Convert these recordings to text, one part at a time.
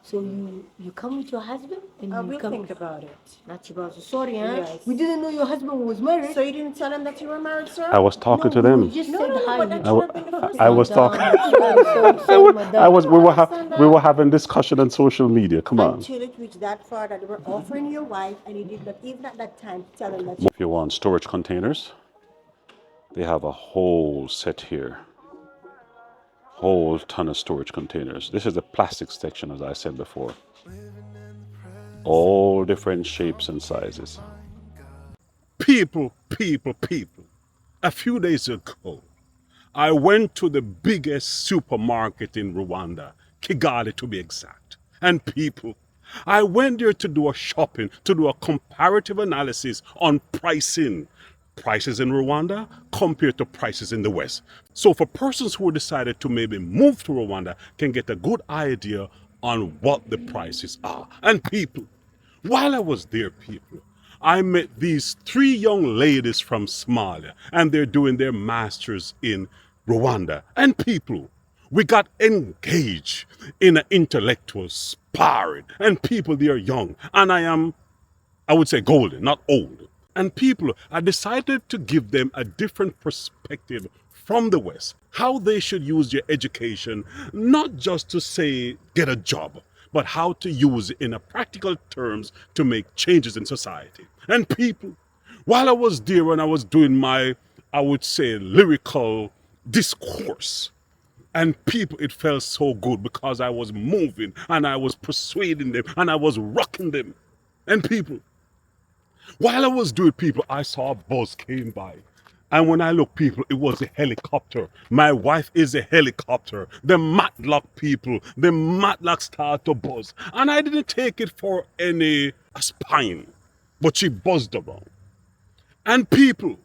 So you come with your husband and I you will come. think about it. Not about sorry, huh? Yes. We didn't know your husband was married. So you didn't tell him that you were married, sir? I was talking to No, them. you just No, said no, no, hi. but that I, should w- have been the first I thing. was talking. Sorry, madam. I was. No, understand We that. were having discussion on social media. Come on. Until it reached that far that they were offering your wife, and you did not even at that time tell him that you. If you want storage containers, they have a whole set here. Whole ton of storage containers. This is the plastic section, as I said before. All different shapes and sizes. People. A few days ago, I went to the biggest supermarket in Rwanda, Kigali to be exact. And people, I went there to do a shopping, to do a comparative analysis on pricing. Prices in Rwanda compared to prices in the West. So for persons who decided to maybe move to Rwanda can get a good idea on what the prices are. And people, while I was there, people, I met these three young ladies from Somalia, and they're doing their masters in Rwanda. And people, we got engaged in an intellectual sparring. And people, they are young, and I would say golden, not old. And people, I decided to give them a different perspective from the West, how they should use their education, not just to say get a job, but how to use it in a practical terms to make changes in society. And people, while I was there and I was doing my, I would say, lyrical discourse, and people, it felt so good because I was moving and I was persuading them and I was rocking them. And people, while I was doing people, I saw a bus came by. And when I look, people, it was a helicopter. My wife is a helicopter. The matlock people, the matlock started to buzz. And I didn't take it for any spine, but she buzzed around. And people,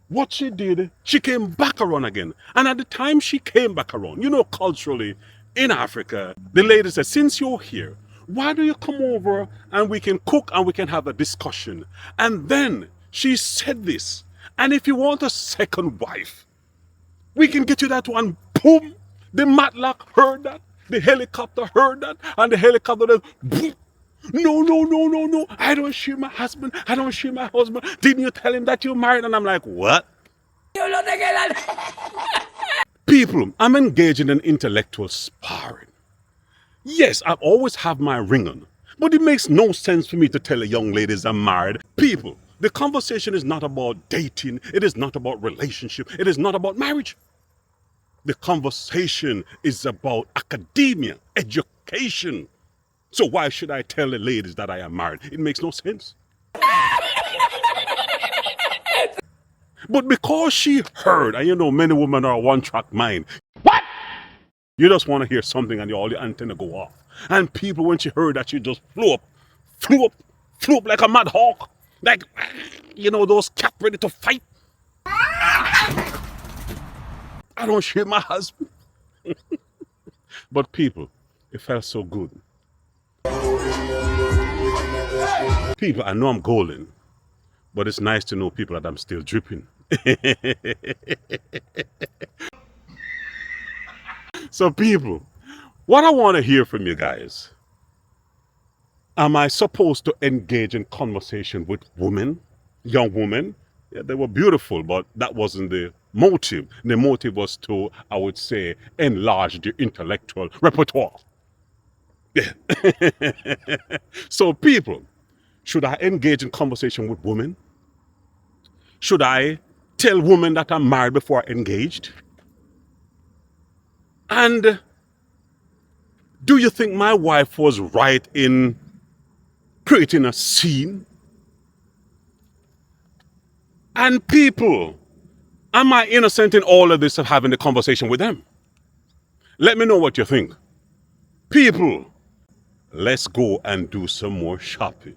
what she did, she came back around again. And at the time she came back around, you know, culturally, in Africa, the lady said, since you're here, why do you come over and we can cook and we can have a discussion? And then she said this, and if you want a second wife, we can get you that one. Boom! The matlock heard that, the helicopter heard that, and the helicopter said, boom! No. I don't share my husband. I don't share my husband. Didn't you tell him that you're married? And I'm like, what? People, I'm engaged in an intellectual sparring. Yes, I always have my ring on, but it makes no sense for me to tell a young ladies I'm married. People, the conversation is not about dating. It is not about relationship. It is not about marriage. The conversation is about academia, education. So why should I tell the ladies that I am married? It makes no sense. But because she heard, and you know many women are a one-track mind. What? You just want to hear something and all your antenna go off. And people, when she heard that, she just flew up like a mad hawk. Like, you know, those cats ready to fight. I don't share my husband. But people, it felt so good. People, I know I'm golden, but it's nice to know people that I'm still dripping. So people, what I want to hear from you guys, am I supposed to engage in conversation with women, young women? Yeah, they were beautiful, but that wasn't the motive. The motive was to, I would say, enlarge the intellectual repertoire. Yeah. So people, should I engage in conversation with women? Should I tell women that I'm married before I engaged? And do you think my wife was right in creating a scene? And people, am I innocent in all of this of having the conversation with them? Let me know what you think. People, let's go and do some more shopping.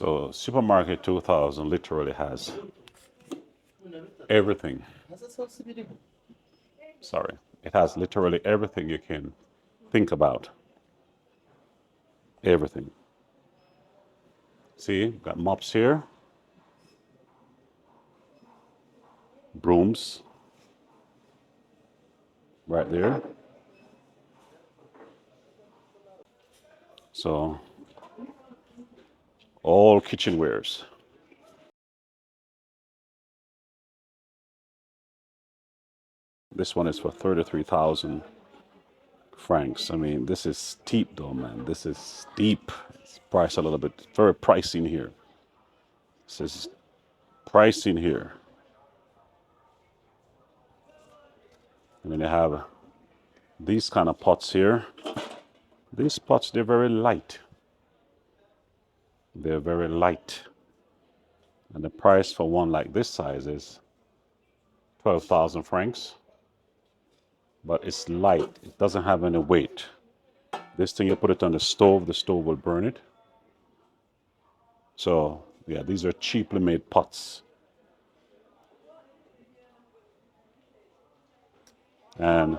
So Supermarket 2000 literally has everything. Sorry, it has literally everything you can think about. Everything. See, got mops here, brooms right there. So all kitchenwares. This one is for 33,000 francs. I mean, this is steep though, man. This is steep. It's priced a little bit, very pricey in here. This is pricey in here. And then you have these kind of pots here. These pots, they're very light. They're very light. And the price for one like this size is 12,000 francs. But it's light. It doesn't have any weight. This thing, you put it on the stove will burn it. So, yeah, these are cheaply made pots. And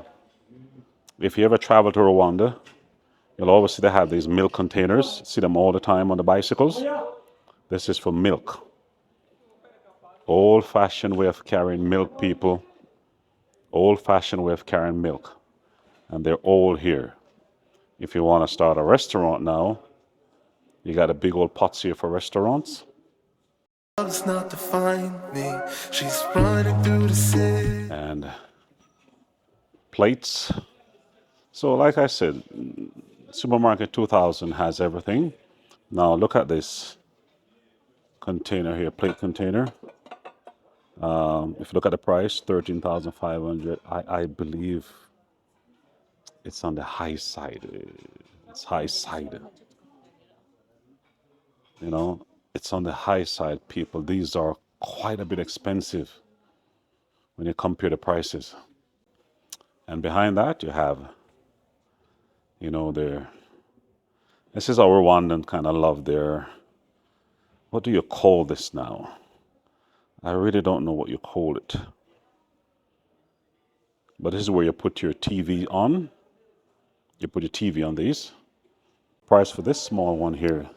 if you ever travel to Rwanda, you'll always see they have these milk containers. See them all the time on the bicycles. This is for milk. Old-fashioned way of carrying milk, people. Old-fashioned way of carrying milk. And they're all here. If you want to start a restaurant now, you got a big old pots here for restaurants. Not to find me. She's running through the city. And plates. So like I said, Supermarket 2000 has everything. Now look at this container here, plate container. If you look at the price, 13,500. I believe it's on the high side. It's high side. You know, it's on the high side, people. These are quite a bit expensive when you compare the prices. And behind that, you have, you know, this is our Rwandan kind of love there. What do you call this now? I really don't know what you call it. But this is where you put your TV on. You put your TV on these. Price for this small one here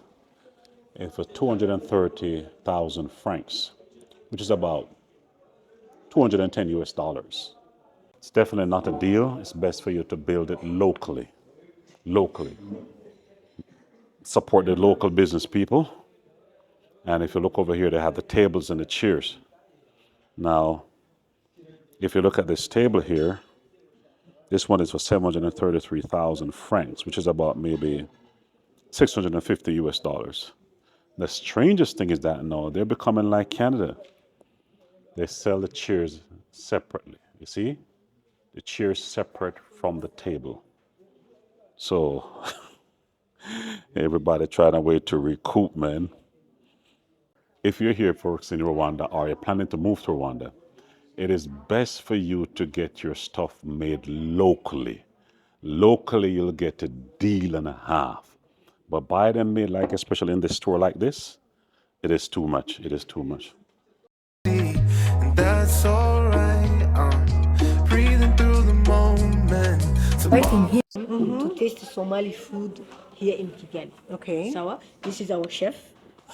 is for 230,000 francs, which is about 210 US dollars. It's definitely not a deal. It's best for you to build it locally. Locally. Support the local business people. And if you look over here, they have the tables and the chairs. Now, if you look at this table here, this one is for 733,000 francs, which is about maybe 650 US dollars. The strangest thing is that now they're becoming like Canada. They sell the chairs separately. You see? The chairs separate from the table. So, everybody trying to wait to recoup, man. If you're here folks in Rwanda or you're planning to move to Rwanda, it is best for you to get your stuff made locally. Locally, you'll get a deal and a half. But buy them made like, especially in the store like this, it is too much. It is too much. And that's all right. Breathing through the moment. Inviting him to taste Somali food here in Kigali. Okay. Sawa, this is our chef.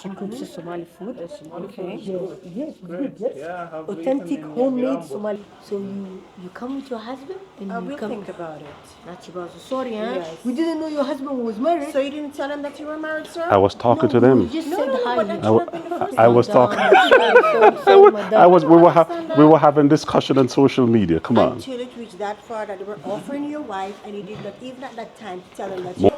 She cooks the Somali food. Okay. Yes, good. Yes. Yeah, authentic homemade Somali. So you come with your husband and I you will come. think about it. Not about sorry, huh? Yes. We didn't know your husband was married. So you didn't tell them that you were married, sir? I was talking to You them. just No, said no, hi. but that should have been the first I was time. talking. Sorry, madam. We were having discussion on social media. Come on. Until it reached that far that they were offering your wife, and you did not even at that time tell them that you.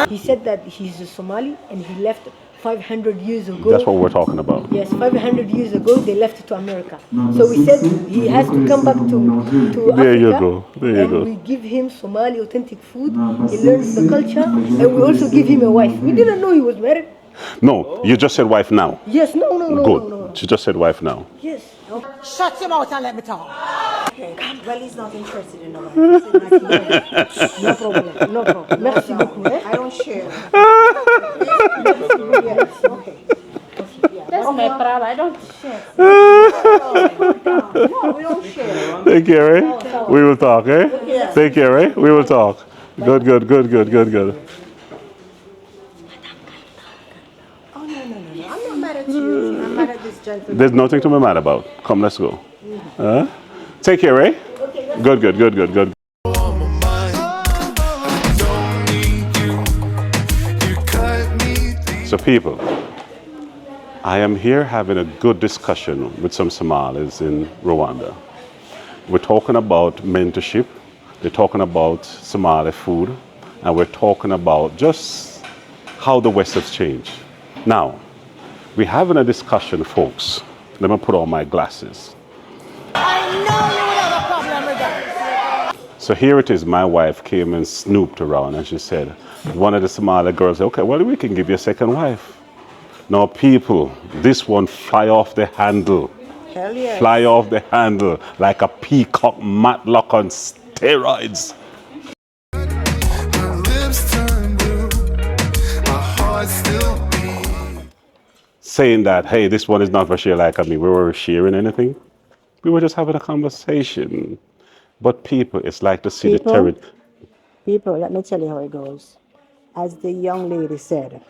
He said that he's a Somali and he left 500 years ago. That's what we're talking about. Yes, 500 years ago they left to America. So we said he has to come back to Africa. There you go. There you go. And we give him Somali authentic food. He learns the culture, and we also give him a wife. We didn't know he was married. No, you just said wife now. Yes, no. Good. She just said wife now. Yes. Shut your mouth and let me talk. Okay. Well, he's not interested in a wife. No problem. Merci beaucoup. I don't share. Yes, okay. That's my problem. I don't share. No, we don't share. Take care, eh? We will talk, eh? Yeah. Take care, eh? We will talk. Good, good, good, good, good, good. Oh, no. I'm not mad at you. I'm mad at this gentleman. There's nothing to be mad about. Come, let's go. Take care, eh? Good, good, good, good, good. So people, I am here having a good discussion with some Somalis in Rwanda. We're talking about mentorship, they're talking about Somali food, and we're talking about just how the West has changed. Now, we're having a discussion, folks. Let me put on my glasses. I know you would have a problem with that. So here it is, my wife came and snooped around and she said, one of the Somali girls said, okay, well, we can give you a second wife. Now, people, this one fly off the handle. Hell yes. Fly off the handle like a peacock matlock on steroids. Saying that, hey, this one is not for share like me. We were sharing anything. We were just having a conversation. But people, it's like to see People? the territory. People, let me tell you how it goes. As the young lady said,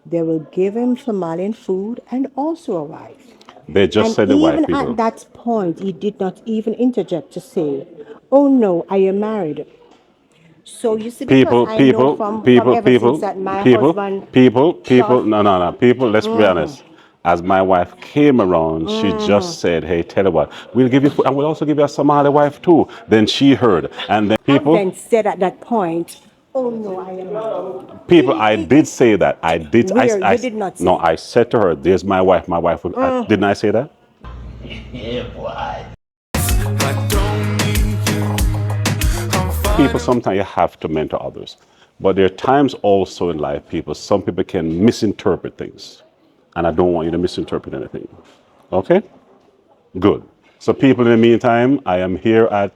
they will give him Somalian food and also a wife. They just And said the white even people. at that point, he did not even interject to say, oh no, I am married. So you see, because I know from ever since that my husband shot. no, people, let's be honest. As my wife came around, she just said, hey, tell her what, we'll give you food and we'll also give you a Somali wife too. Then she heard. And then people, Then said at that point, oh no, I am married. people, I did say that. I did. Where? You did not say. No, I said to her, there's my wife. My wife will. Didn't I say that? People, sometimes you have to mentor others. But there are times also in life, people, some people can misinterpret things. And I don't want you to misinterpret anything. Okay? Good. So people, in the meantime, I am here at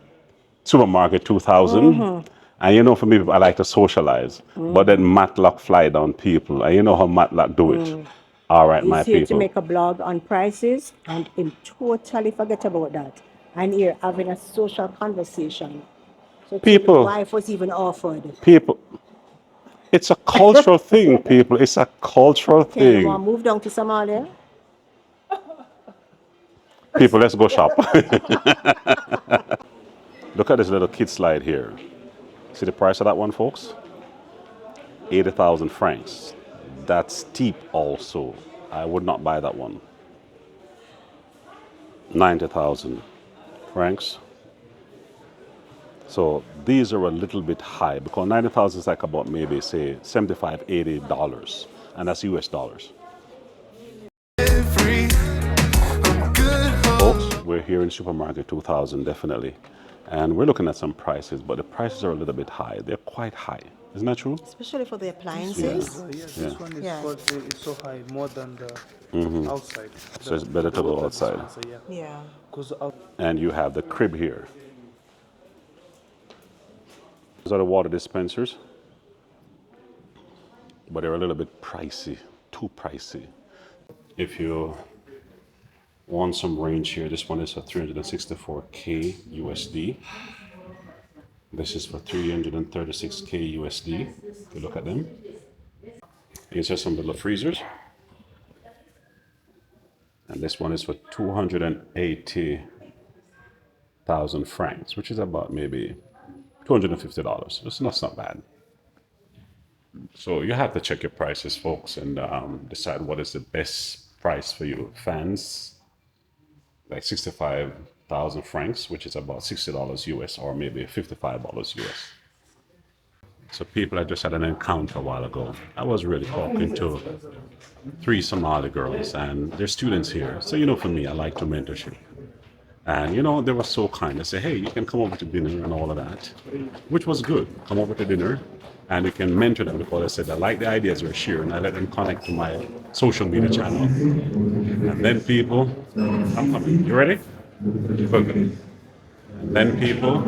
Supermarket 2000. And you know, for me, I like to socialize. But then Matlock fly down people. And you know how Matlock do it. All right, my He's here to people. make a blog on prices, and him totally forget about that. And here having a social conversation. So People. the wife was even offered. People. It's a cultural thing, people. It's a cultural Okay, you want thing. to move down to Somalia? People, let's go shop. Look at this little kid slide here. See the price of that one, folks? 80,000 francs. That's steep also. I would not buy that one. 90,000 francs. So these are a little bit high because 90,000 is like about maybe say $75, $80, and that's US dollars. Folks, we're here in Supermarket 2000 definitely, and we're looking at some prices, but the prices are a little bit high. They're quite high. Isn't that true? Especially for the appliances. Yes, this one is Yeah. it's so high, more than the outside. So it's better to go outside. Yeah. Because And you have the crib here. These are the water dispensers, but they're a little bit pricey, too pricey. If you want some range here, this one is for 364K USD. This is for 336K USD. If you look at them. These are some little freezers. And this one is for 280,000 francs, which is about maybe $250. That's not bad. So you have to check your prices, folks, and decide what is the best price for you. Fans, like 65,000 francs, which is about $60 US, or maybe $55 US. So people, I just had an encounter a while ago. I was really talking to 3 Somali girls, and they're students here. So, you know, for me, I like to mentorship. And, you know, they were so kind. They said, hey, you can come over to dinner and all of that, which was good. Come over to dinner, and you can mentor them because I said, I like the ideas we're sharing. I let them connect to my social media channel. And then people, I'm coming. You ready? Good. And then people,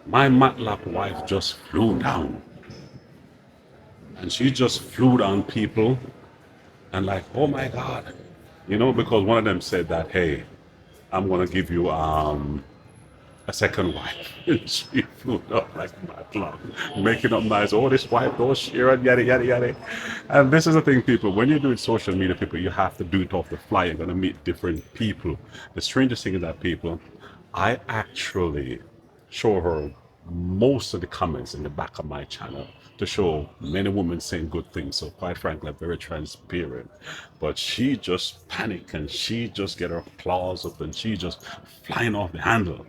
my Matlock wife just flew down. And she just flew down people and like, oh my God. You know, because one of them said that, hey, I'm gonna give you a second wife. And she flew up like mad love, making up nice, oh this wife, don't share it, yada yada yada. And this is the thing, people, when you're doing social media, people, you have to do it off the fly. You're gonna meet different people. The strangest thing is that, people, I actually show her most of the comments in the back of my channel to show many women saying good things. So quite frankly, I'm very transparent. But she just panicked and she just get her claws up and she just flying off the handle.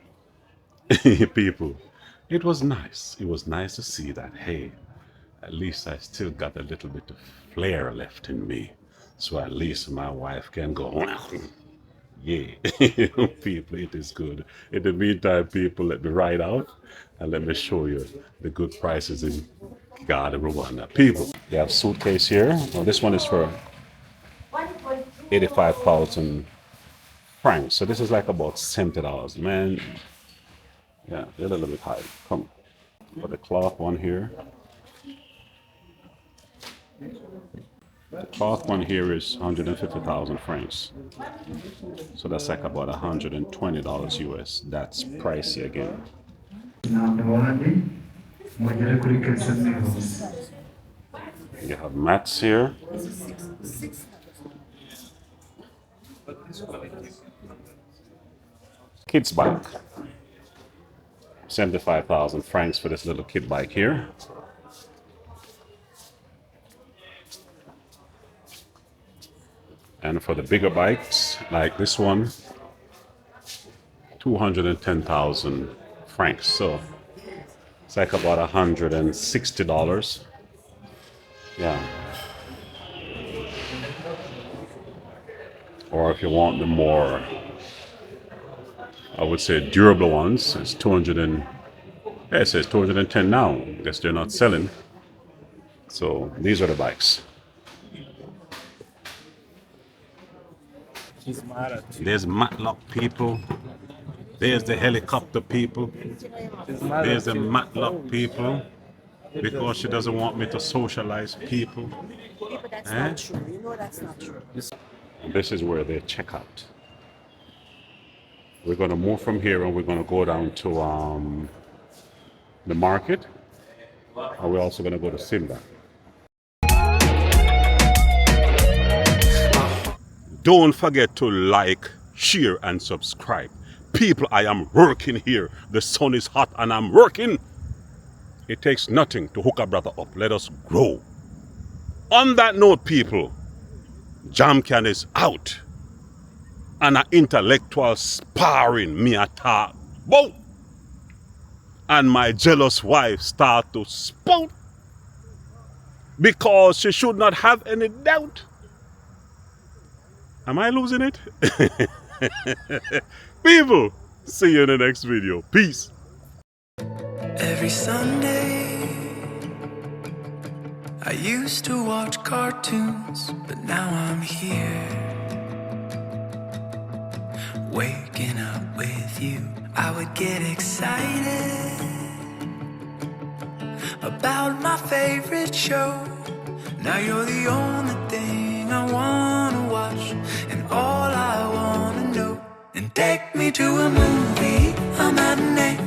People, it was nice. It was nice to see that, hey, at least I still got a little bit of flair left in me. So at least my wife can go, yeah. People, it is good. In the meantime, people, let me ride out and let me show you the good prices in Kigali, Rwanda. People, they have suitcase here. Well, this one is for 85,000 francs. So this is like about $70. Man, yeah, they're a little bit high. Come. For the cloth one here. The cloth one here is 150,000 francs. So that's like about $120 US. That's pricey again. You have mats here. Kids bike. 75,000 francs for this little kid bike here. And for the bigger bikes, like this one, 210,000 francs. So it's like about $160. Yeah. Or if you want the more, I would say, durable ones, it's 200 and, yeah, it says 210 now. I guess they're not selling. So these are the bikes. There's Matlock people. There's the helicopter people. There's the Matlock people. Because she doesn't want me to socialize people. That's not true. You know that's not true. This is where they check out. We're going to move from here and we're going to go down to the market. And we're also going to go to Simba. Don't forget to like, share, and subscribe. People, I am working here. The sun is hot and I'm working. It takes nothing to hook a brother up. Let us grow. On that note, people, Jamcan is out. And an intellectual sparring me attack. Boom! And my jealous wife start to spout. Because she should not have any doubt. Am I losing it? People, see you in the next video. Peace. Every Sunday, I used to watch cartoons, but now I'm here, waking up with you. I would get excited about my favorite show. Now you're the only thing I wanna watch, and all I wanna know. And take me to a movie, a matinee.